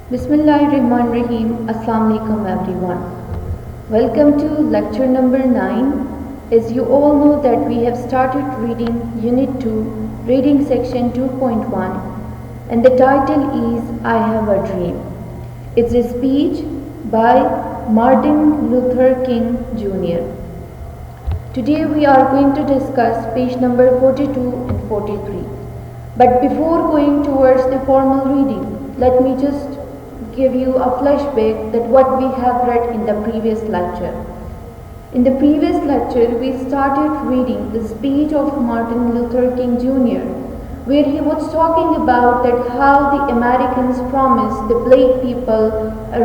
Bismillahirrahmanirrahim. Assalamu alaikum everyone. Welcome to lecture number 9. As you all know that we have started reading Unit 2, Reading Section 2.1, and the title is I Have a Dream. It's a speech by Martin Luther King Jr. Today we are going to discuss page number 42 and 43. But before going towards the formal reading, let me just give you a flashback that what we have read in the previous lecture. In the previous lecture, we started reading the speech of Martin Luther King Jr., where he was talking about that how the Americans promised the black people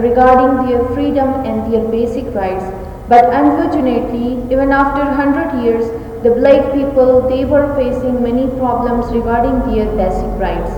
regarding their freedom and their basic rights. But unfortunately, even after 100 years, the black people, they were facing many problems regarding their basic rights.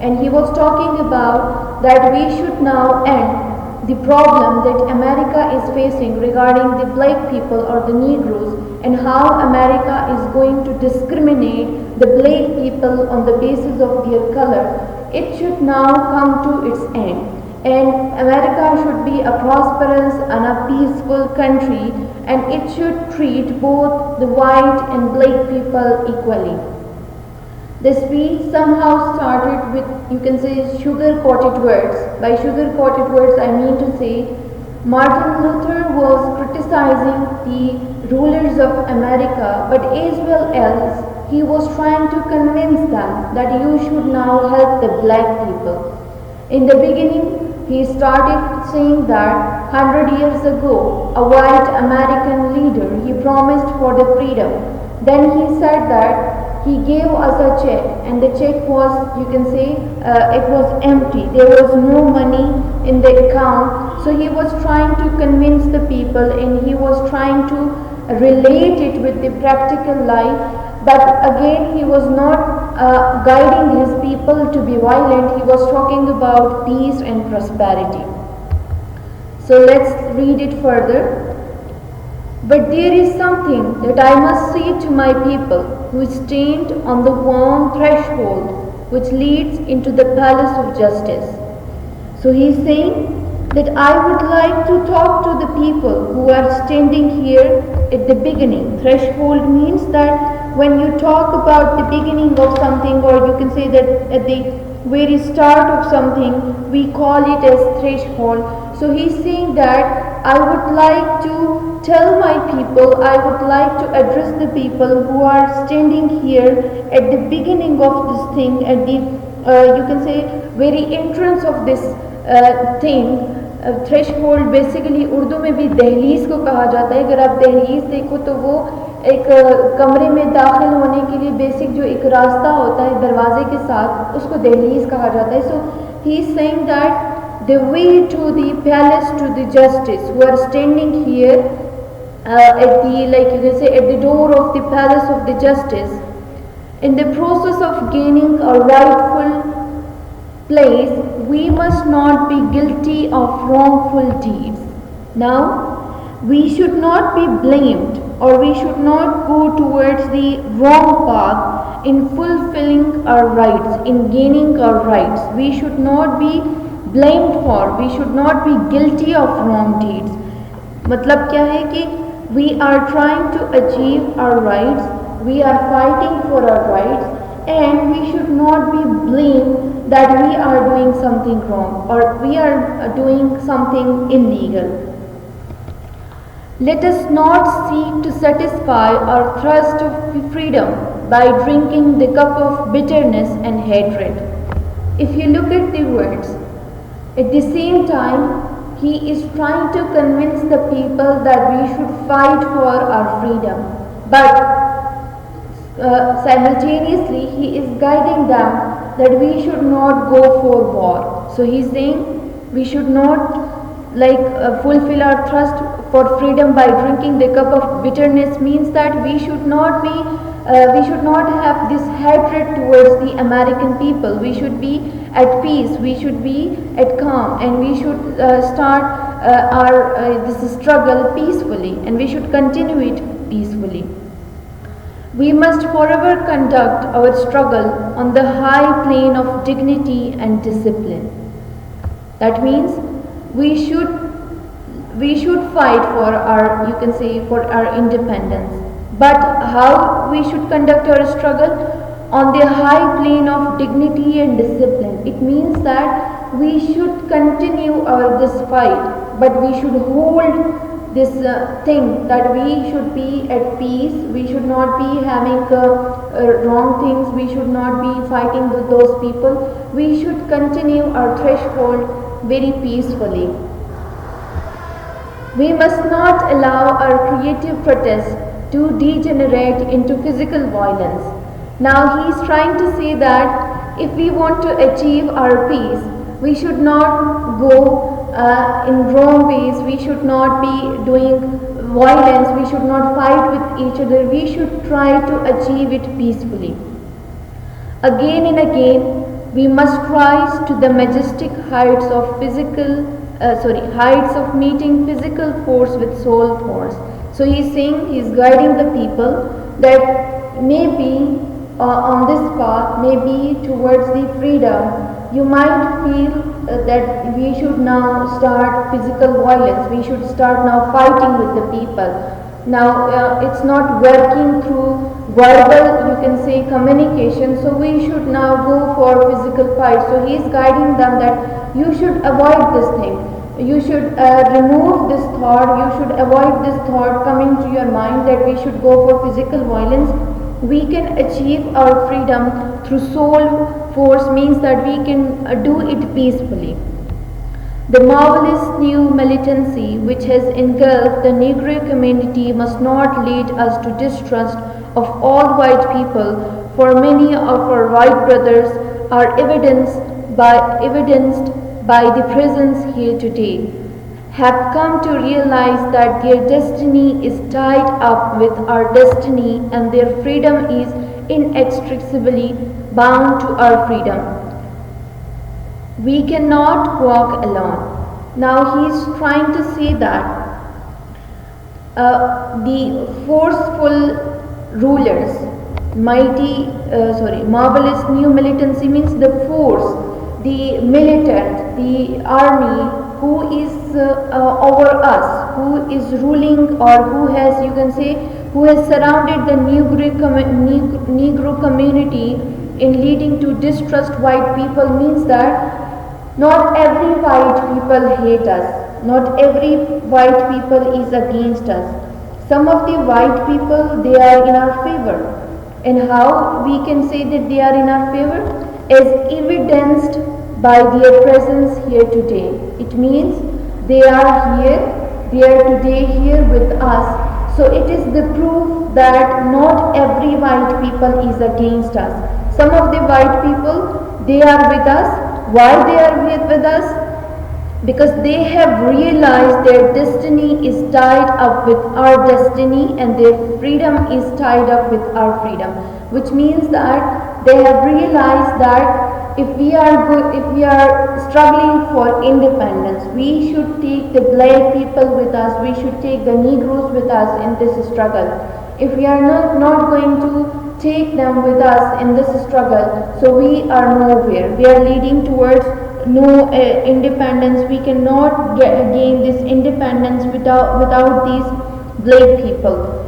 And he was talking about that we should now end the problem that America is facing regarding the black people or the Negroes, and how America is going to discriminate the black people on the basis of their color. It should now come to its end, and America should be a prosperous and a peaceful country, and it should treat both the white and black people equally. The speech somehow started with, you can say, sugar-coated words. By sugar-coated words, I mean to say, Martin Luther was criticizing the rulers of America, but as well as he was trying to convince them that you should now help the black people. In the beginning, he started saying that 100 years ago, a white American leader, he promised for the freedom. Then he said that he gave us a check, and the check was, you can say, it was empty. There was no money in the account. So he was trying to convince the people, and he was trying to relate it with the practical life. But again, he was not guiding his people to be violent. He was talking about peace and prosperity. So let's read it further. But there is something that I must say to my people who stand on the warm threshold which leads into the palace of justice. So he is saying that I would like to talk to the people who are standing here at the beginning. Threshold means that when you talk about the beginning of something, or you can say that at the very start of something, we call it as threshold. So he's saying that I would like to tell my people, I would like to address the people who are standing here at the beginning of this thing, at the you can say very entrance of this thing. Threshold basically Urdu में भी दहलीज को कहा जाता है. अगर आप दहलीज देखो तो वो एक कमरे में दाखिल होने के लिए बेसिक जो एक रास्ता होता है दरवाजे के साथ, उसको दहलीज कहा जाता है. So he is saying that the way to the palace to the justice who are standing here at the, like you can say, at the door of the palace of the justice, in the process of gaining a rightful place, we must not be guilty of wrongful deeds. Now, we should not be blamed, or we should not go towards the wrong path in fulfilling our rights, in gaining our rights. We should not be blamed for, we should not be guilty of wrong deeds. मतलब क्या है कि we are trying to achieve our rights, we are fighting for our rights, and we should not be blamed that we are doing something wrong or we are doing something illegal. Let us not seek to satisfy our thirst of freedom by drinking the cup of bitterness and hatred. If you look at the words, at the same time, he is trying to convince the people that we should fight for our freedom. But simultaneously, he is guiding them that we should not go for war. So he is saying we should not fulfill our thirst for freedom by drinking the cup of bitterness, means that we should not be we should not have this hatred towards the American people. We should be at peace, we should be at calm, and we should start this struggle peacefully, and we should continue it peacefully. We must forever conduct our struggle on the high plane of dignity and discipline. That means we should fight for our, you can say, for our independence. But how we should conduct our struggle? On the high plane of dignity and discipline. It means that we should continue this fight, but we should hold this thing that we should be at peace. We should not be having wrong things. We should not be fighting with those people. We should continue our threshold very peacefully. We must not allow our creative protest to degenerate into physical violence. Now he is trying to say that if we want to achieve our peace, we should not go in wrong ways. We should not be doing violence. We should not fight with each other. We should try to achieve it peacefully. Again and again, we must rise to the majestic heights of heights of meeting physical force with soul force. So he is saying, he is guiding the people that maybe on this path, maybe towards the freedom, you might feel that we should now start physical violence. We should start now fighting with the people. Now it's not working through verbal, you can say, communication. So we should now go for physical fight. So he is guiding them that you should avoid this thing. You should remove this thought. You should avoid this thought coming to your mind that we should go for physical violence. We can achieve our freedom through soul force, means that we can do it peacefully. The marvelous new militancy which has engulfed the Negro community must not lead us to distrust of all white people, for many of our white brothers are evidenced by the presence here today, have come to realize that their destiny is tied up with our destiny and their freedom is inextricably bound to our freedom. We cannot walk alone. Now he is trying to say that the forceful rulers, marvelous new militancy means the force, the militant, the army who is over us, who is ruling, or who has, you can say, who has surrounded the Negro community in leading to distrust white people, means that not every white people hate us, not every white people is against us. Some of the white people, they are in our favor. And how we can say that they are in our favor? As evidenced by their presence here today. It means they are here, they are today here with us. So it is the proof that not every white people is against us. Some of the white people, they are with us. Why they are with us? Because they have realized their destiny is tied up with our destiny and their freedom is tied up with our freedom. Which means that they have realized that if we are struggling for independence, we should take the black people with us, we should take the Negroes with us in this struggle. If we are not going to take them with us in this struggle, so we are nowhere. We are leading towards no independence. We cannot gain this independence without these black people.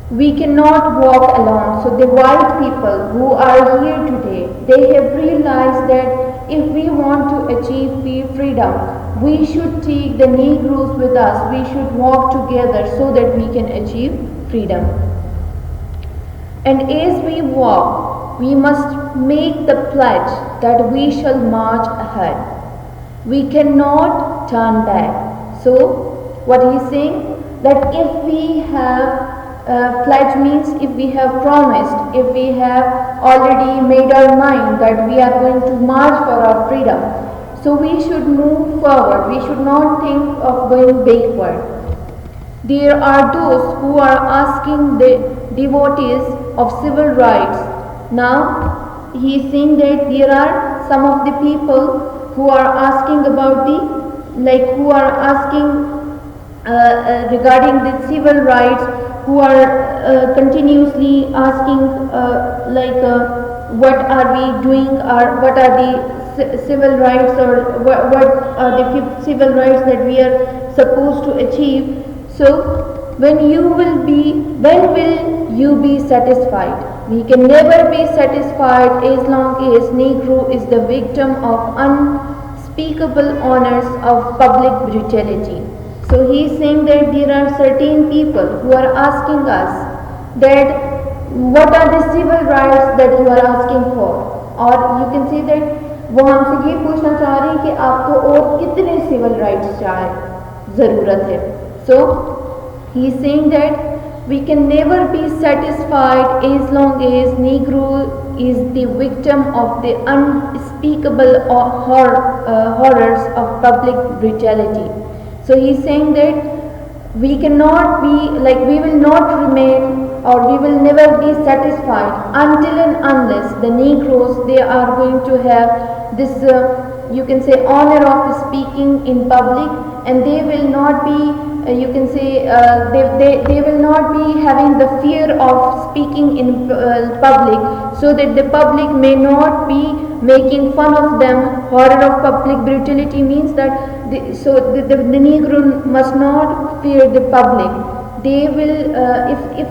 We cannot walk alone. So the white people who are here today, they have realized that if we want to achieve freedom, we should take the Negroes with us. We should walk together so that we can achieve freedom. And as we walk, we must make the pledge that we shall march ahead. We cannot turn back. So what he is saying, that if we have pledge means if we have promised, if we have already made our mind that we are going to march for our freedom, so we should move forward. We should not think of going backward. There are those who are asking the devotees of civil rights. Now he is saying that there are some of the people who are asking about who are asking regarding the civil rights, who are continuously asking what are we doing, or what are the civil rights, or what are the civil rights that we are supposed to achieve. So when will you be satisfied? We can never be satisfied as long as Negro is the victim of unspeakable honors of public brutality. So he is saying that there are certain people who are asking us that what are the civil rights that you are asking for, और you can say that वो हमसे ये पूछना चाह रहे हैं कि आपको और कितने civil rights ज़रूरत है. So he is saying that we can never be satisfied as long as Negro is the victim of the unspeakable horrors of public brutality. So he is saying that we cannot be like, we will not remain, or we will never be satisfied until and unless the Negroes, they are going to have this you can say honor of speaking in public, and they will not be you can say they will not be having the fear of speaking in public, so that the public may not be making fun of them. Horror of public brutality means that the Negro must not fear the public. They will if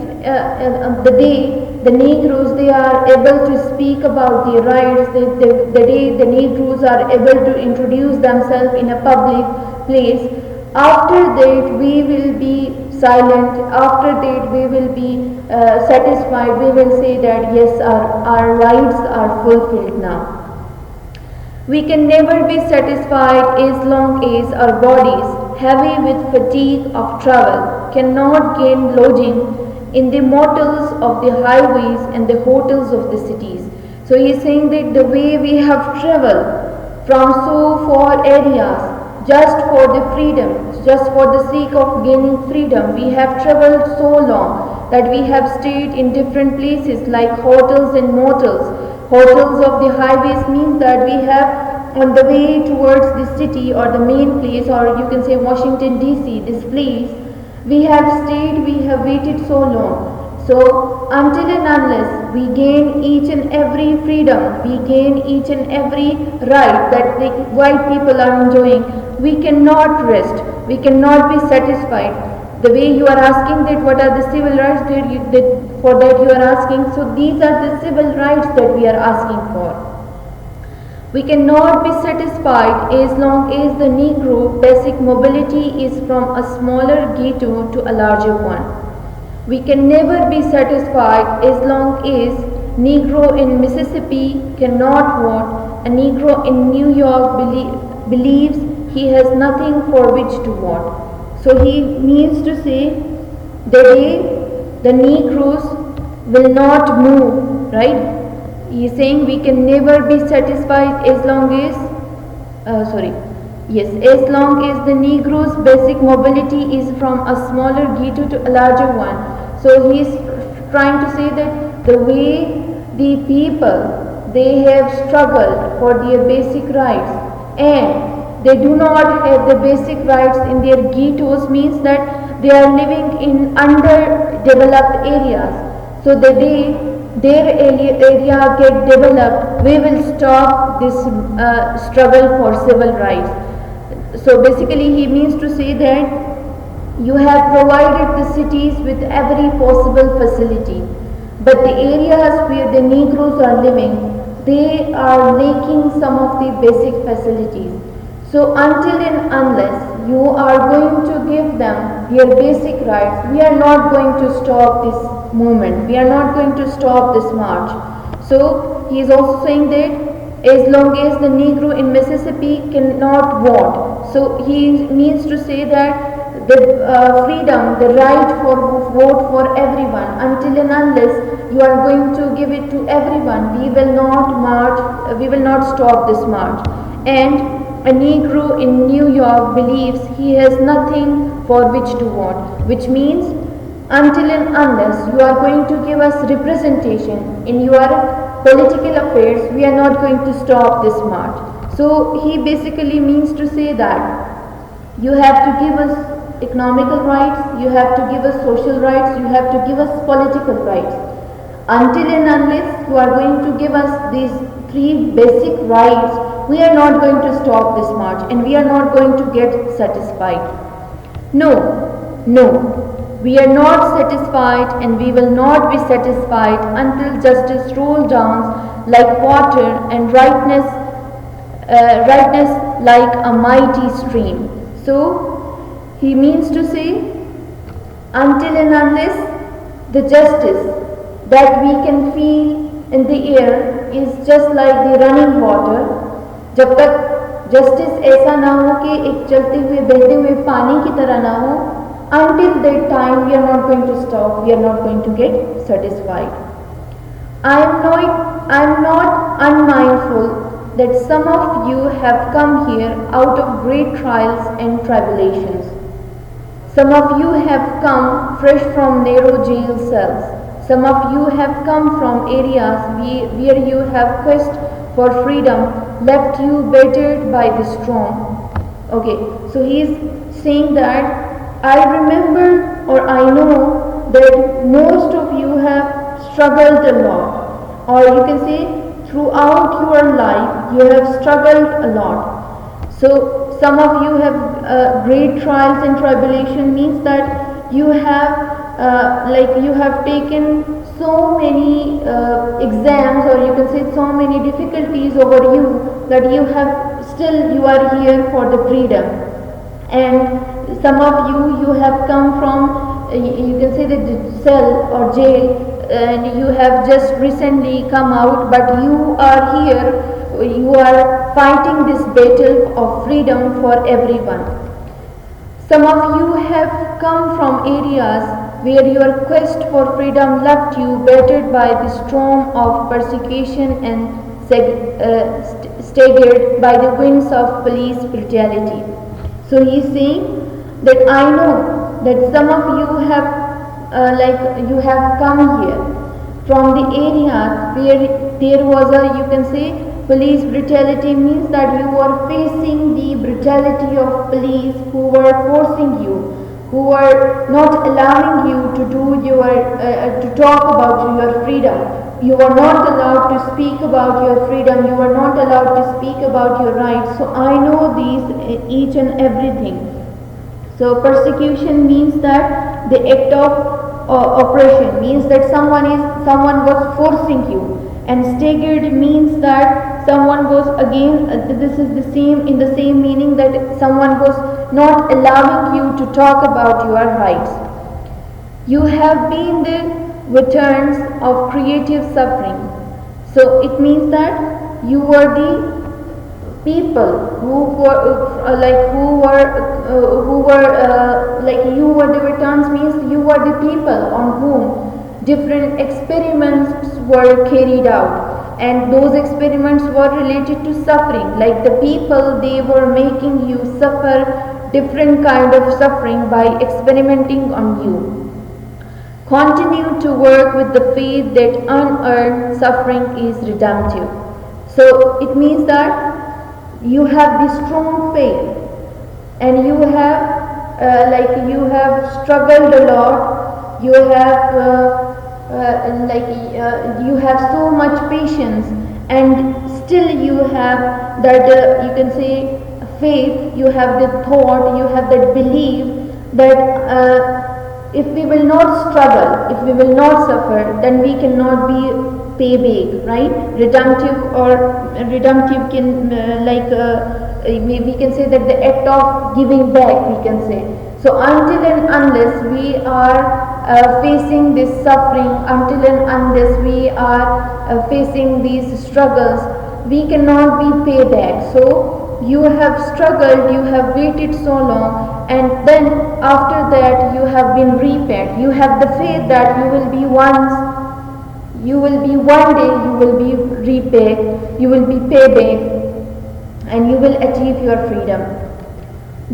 the day the Negroes, they are able to speak about their rights, the day the Negroes are able to introduce themselves in a public place, after that we will be silent, after that we will be satisfied, we will say that yes, our rights are fulfilled now. We can never be satisfied as long as our bodies, heavy with fatigue of travel, cannot gain lodging in the motels of the highways and the hotels of the cities. So he is saying that the way we have traveled from so far areas just for the freedom, just for the sake of gaining freedom, we have traveled so long that we have stayed in different places like hotels and motels. Hotels of the highways means that we have on the way towards the city or the main place, or you can say Washington DC, this place, we have stayed, we have waited so long. So until and unless we gain each and every freedom, we gain each and every right that the white people are enjoying, we cannot rest, we cannot be satisfied. The way you are asking that what are the civil rights for that you are asking, so these are the civil rights that we are asking for. We cannot be satisfied as long as the Negro basic mobility is from a smaller ghetto to a larger one. We can never be satisfied as long as Negro in Mississippi cannot vote, a Negro in New York believes he has nothing for which to vote. So he means to say the day the Negroes will not move, right? He is saying we can never be satisfied as long as, as long as the Negro's basic mobility is from a smaller ghetto to a larger one. So he is trying to say that the way the people, they have struggled for their basic rights, and they do not have the basic rights in their ghettos, means that they are living in underdeveloped areas. So the day their area get developed, we will stop this struggle for civil rights. So basically he means to say that you have provided the cities with every possible facility, but the areas where the Negroes are living, they are lacking some of the basic facilities. So until and unless you are going to give them their basic rights, we are not going to stop this movement, we are not going to stop this march. So he is also saying that as long as the Negro in Mississippi cannot vote, so he means to say that the freedom, the right for vote for everyone, until and unless you are going to give it to everyone, we will not march, we will not stop this march. And a Negro in New York believes he has nothing for which to vote, which means until and unless you are going to give us representation in your political affairs, we are not going to stop this march. So he basically means to say that you have to give us economical rights, you have to give us social rights, you have to give us political rights. Until and unless you are going to give us these three basic rights, we are not going to stop this march and we are not going to get satisfied. No, no. We are not satisfied and we will not be satisfied until justice rolls down like water and rightness like a mighty stream. So he means to say, until and unless the justice that we can feel in the air is just like the running water, जब तक justice ऐसा ना हो कि एक चलते हुए बहते हुए पानी की तरह ना हो, until that time we are not going to stop, we are not going to get satisfied. I am not unmindful that some of you have come here out of great trials and tribulations. Some of you have come fresh from narrow jail cells. Some of you have come from areas where you have quest for freedom left you battered by the storm. Okay, so he is saying that I remember or I know that most of you have struggled a lot, or you can say throughout your life you have struggled a lot. So some of you have great trials and tribulation, means that you have you have taken so many exams, or you can say so many difficulties over you, that you are here for the freedom. And some of you have come from you can say the cell or jail, and you have just recently come out, but you are here, you are fighting this battle of freedom for everyone. Some of you have come from areas where your quest for freedom left you battered by the storm of persecution and staggered by the winds of police brutality. So he is saying that I know that some of you have you have come here from the areas where there was a, you can say, police brutality, means that you were facing the brutality of police who were forcing you, who were not allowing you to do your to talk about your freedom. You were not allowed to speak about your freedom. You were not allowed to speak about your rights. So I know these each and everything. So persecution means that the act of oppression, means that someone was forcing you, and staggered means that someone was again this is the same in the same meaning, that someone was not allowing you to talk about your rights. You have been the veterans of creative suffering. So it means that you were the people who were you were the veterans, means you were the people on whom different experiments were carried out, and those experiments were related to suffering. Like the people, they were making you suffer different kind of suffering by experimenting on you. Continue to work with the faith that unearned suffering is redemptive. So it means that you have this strong faith, and you have you have struggled a lot. You have you have so much patience, and still you have that you can say faith. You have the thought. You have that belief that if we will not struggle, if we will not suffer, then we cannot be pay back, right? Redemptive can we can say that the act of giving back, we can say. So until and unless we are facing this suffering, until and unless we are facing these struggles, we cannot be paid back. So you have struggled, you have waited so long, and then after that you have been repaid. You have the faith that you will be one day you will be repaid, you will be paid back, and you will achieve your freedom.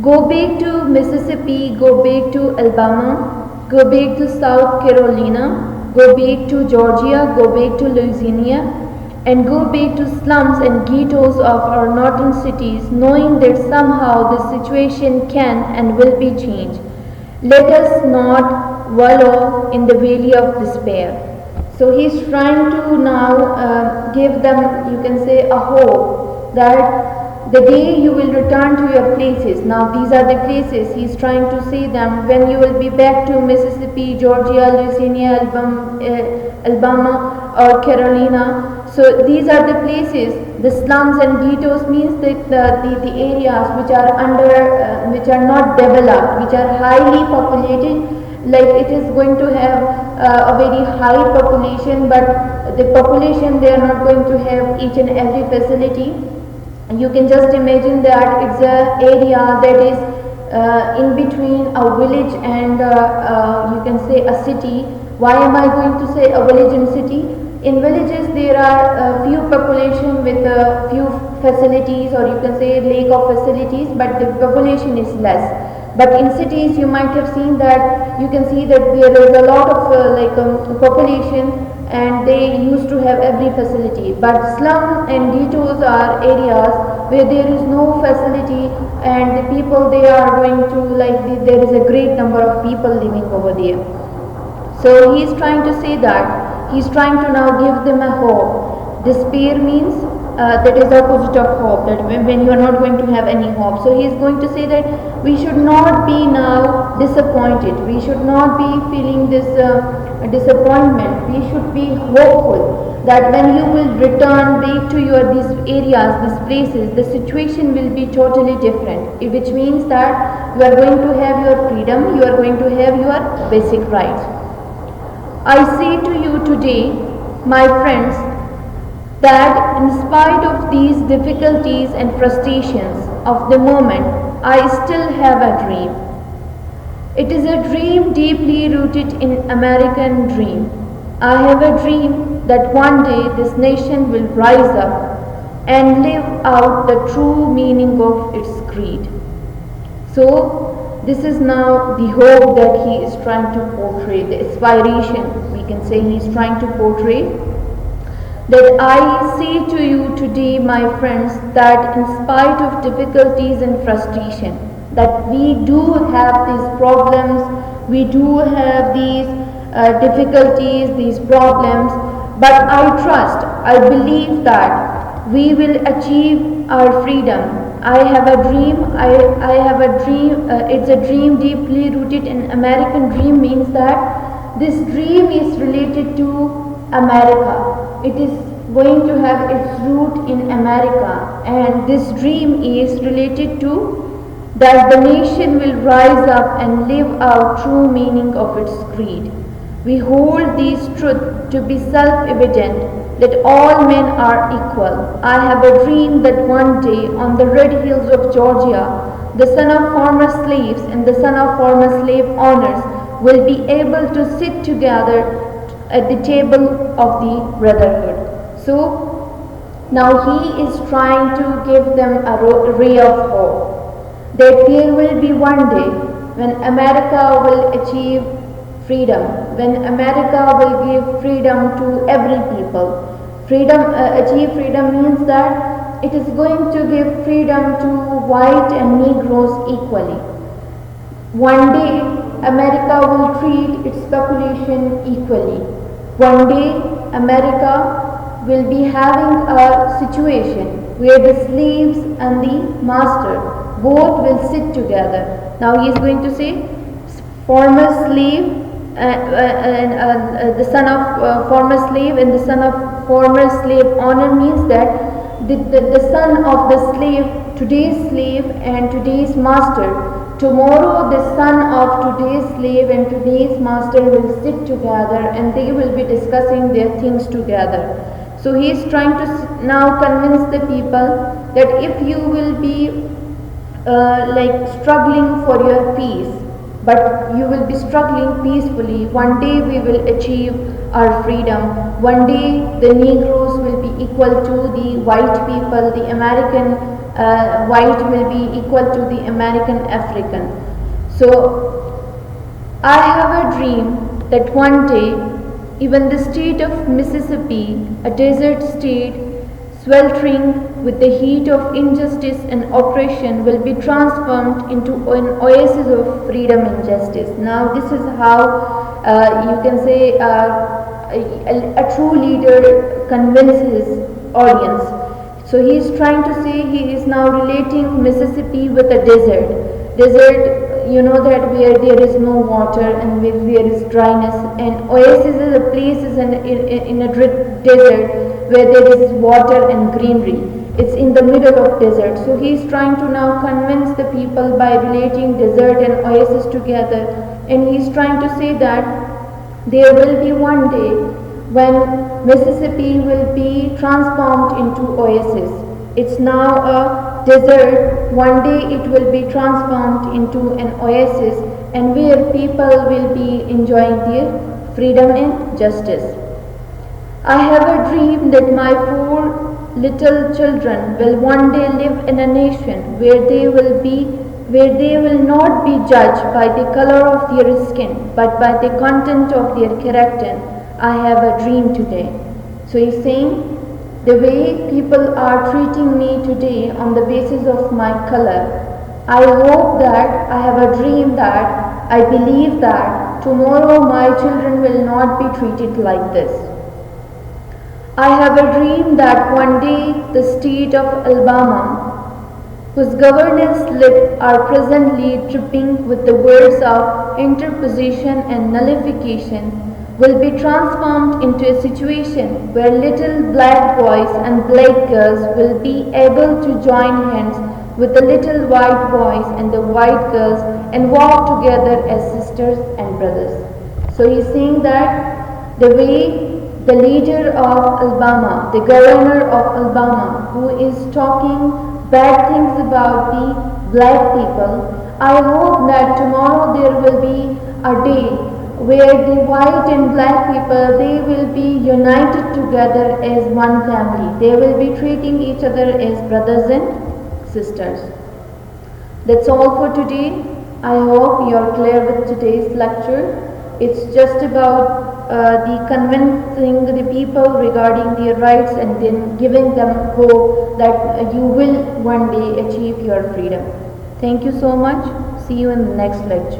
Go back to Mississippi, go back to Alabama, go back to South Carolina, go back to Georgia, go back to Louisiana, and go back to slums and ghettos of our northern cities, knowing that somehow the situation can and will be changed. Let us not wallow in the valley of despair. So he's trying to now give them, you can say, a hope, that the day you will return to your places. Now these are the places he's trying to say them. When you will be back to Mississippi, Georgia, Louisiana, Alabama or Carolina. So these are the places. The slums and ghettos means that the areas which are which are not developed, which are highly populated. Like it is going to have a very high population, but the population, they are not going to have each and every facility. You can just imagine that it's an area that is in between a village and you can say a city. Why am I going to say a village and city? In villages there are few population with few facilities, or you can say lack of facilities, but the population is less. But in cities you might have seen that, you can see that there is a lot of population, and they used to have every facility. But slum and ghettos are areas where there is no facility, and the people, they are going to there is a great number of people living over there. So he is trying to say that, he is trying to now give them a hope. Despair means that is the opposite of hope, that when you are not going to have any hope. So he is going to say that we should not be now disappointed, we should not be feeling this disappointment. We should be hopeful that when you will return back to these areas, these places, the situation will be totally different, which means that you are going to have your freedom, you are going to have your basic rights. I say to you today, my friends, that in spite of these difficulties and frustrations of the moment, I still have a dream. It is a dream deeply rooted in American dream. I have a dream that one day this nation will rise up and live out the true meaning of its creed. So this is now the hope that he is trying to portray, the aspiration, we can say he is trying to portray. That I say to you today, my friends, that in spite of difficulties and frustration, that we do have these problems, we do have these difficulties, these problems, but I trust, I believe that we will achieve our freedom. I have a dream, I have a dream, it's a dream deeply rooted in American dream, means that this dream is related to America. It is going to have its root in America, and this dream is related to that the nation will rise up and live out true meaning of its creed. We hold these truths to be self-evident, that all men are equal. I have a dream that one day on the red hills of Georgia, the son of former slaves and the son of former slave owners will be able to sit together at the table of the brotherhood. So now he is trying to give them a ray of hope, that there will be one day when America will achieve freedom, when America will give freedom to every people. Achieve freedom means that it is going to give freedom to white and Negroes equally. One day America will treat its population equally. One day America will be having a situation where the slaves and the master both will sit together. Now he is going to say former slave the son of former slave and the son of former slave owner, means that the son of the slave, today's slave and today's master, tomorrow the son of today's slave and today's master will sit together and they will be discussing their things together. So he is trying to now convince the people that if you will be struggling for your peace, but you will be struggling peacefully, one day we will achieve our freedom. One day the Negroes will be equal to the white people, the American white will be equal to the American African. So I have a dream that one day even the state of Mississippi, a desert state sweltering with the heat of injustice and oppression, will be transformed into an oasis of freedom and justice. Now this is how you can say a true leader convinces audience. So he is trying to say, he is now relating Mississippi with a desert. Desert, you know that where there is no water and where there is dryness, and oasis is a place in a desert where there is water and greenery. It's in the middle of desert. So he is trying to now convince the people by relating desert and oasis together, and he is trying to say that there will be one day when Mississippi will be transformed into oasis. It's now a desert. One day it will be transformed into an oasis, and where people will be enjoying their freedom and justice. I have a dream that my 4 little children will one day live in a nation where they will not be judged by the color of their skin, but by the content of their character. I have a dream today. So he's saying, the way people are treating me today on the basis of my color, I hope that I have a dream that I believe that tomorrow my children will not be treated like this. I have a dream that one day the state of Alabama, whose governor's lips are presently dripping with the words of interposition and nullification, will be transformed into a situation where little black boys and black girls will be able to join hands with the little white boys and the white girls and walk together as sisters and brothers. So he's saying that the way the leader of Alabama, the governor of Alabama, who is talking bad things about the black people, I hope that tomorrow there will be a day where the white and black people, they will be united together as one family. They will be treating each other as brothers and sisters. That's all for today. I hope you are clear with today's lecture. It's just about the convincing the people regarding their rights and then giving them hope that you will one day achieve your freedom. Thank you so much. See you in the next lecture.